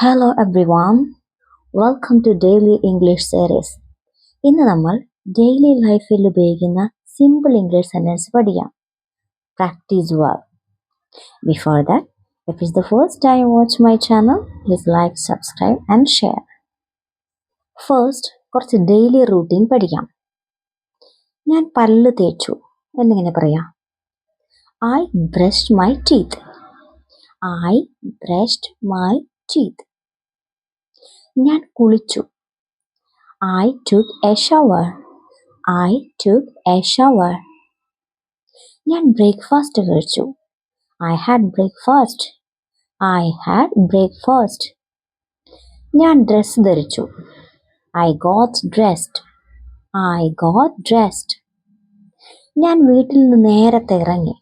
Hello everyone, welcome to Daily English series. ഇന്ന് നമ്മൾ daily ലൈഫിൽ ഉപയോഗിക്കുന്ന സിമ്പിൾ ഇംഗ്ലീഷ് സെന്റൻസ് പഠിക്കാം. Practice verb. Before that, if it's the first time you watch my channel, please like, subscribe and share. First, കുറച്ച് daily routine പഠിക്കാം. ഞാൻ പല്ല് തേച്ചു എന്നിങ്ങനെ പറയാം. I brushed my teeth. I brushed my teeth. ഞാൻ കുളിച്ചു. I took a shower. I took a shower. ഞാൻ ബ്രേക്ക്ഫാസ്റ്റ് കഴിച്ചു. I had breakfast. I had breakfast. ഞാൻ ഡ്രസ്സ് ധരിച്ചു. I got dressed. I got dressed. ഞാൻ വീട്ടിൽ നിന്ന് നേരത്തെ ഇറങ്ങി.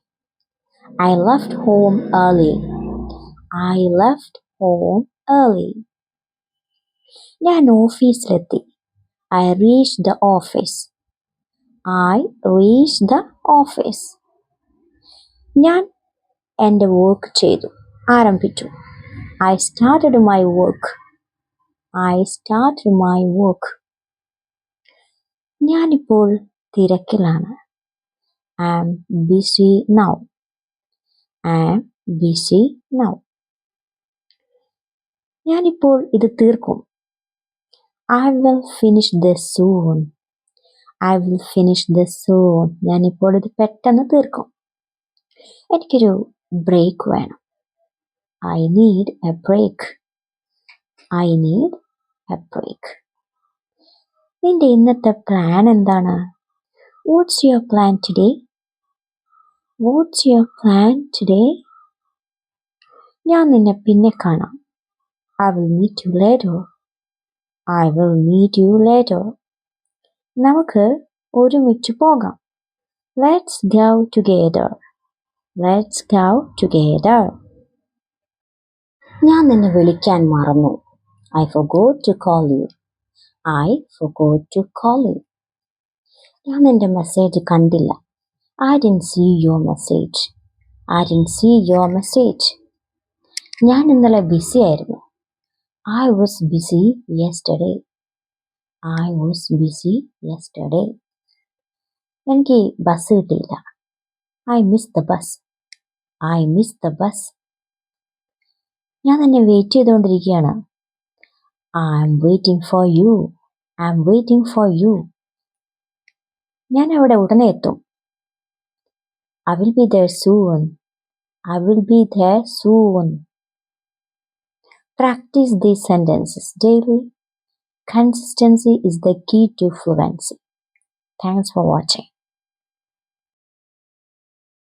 I left home early. I left home early. ഞാൻ ഓഫീസിലെത്തി. I reached the office. I reached the office. ഞാൻ എൻ്റെ വർക്ക് ചെയ്തു, ആരംഭിച്ചു. I started my work. I started my work. ഞാനിപ്പോൾ തിരക്കിലാണ്. I am busy now. I am busy now. ഞാനിപ്പോൾ ഇത് തീർക്കും. I will finish this soon. I will finish this soon. ഞാനിപ്പോൾ ഇത് പെട്ടെന്ന് തീർക്കും. എനിക്കൊരു ബ്രേക്ക് വേണം. I need a break. I need a break. നിന്റെ ഇന്നത്തെ പ്ലാൻ എന്താണ്? What's your plan today? What's your plan today? ഞാൻ നിന്നെ പിന്നെ കാണാം. I will meet you later. I will meet you later. നമുക്ക് ഒരുമിച്ച് പോകാം. Let's go together. Let's go together. ഞാൻ നിന്നെ വിളിക്കാൻ മറന്നു. I forgot to call you. I forgot to call you. ഞാൻ നിന്റെ മെസ്സേജ് കണ്ടില്ല. I didn't see your message. I didn't see your message. ഞാൻ ഇന്നലെ ബിസി ആയിരുന്നു. I was busy yesterday. I was busy yesterday. എനിക്ക് ബസ് കിട്ടിയില്ല. I missed the bus. I missed the bus. ഞാൻ നിന്നെ വെയിറ്റ് ചെയ്തുകൊണ്ടിരിക്കുകയാണ്. I am waiting for you. I am waiting for you. ഞാൻ അവിടെ ഉടനെ എത്തും. I will be there soon. I will be there soon. Practice these sentences daily. Consistency is the key to fluency. Thanks for watching.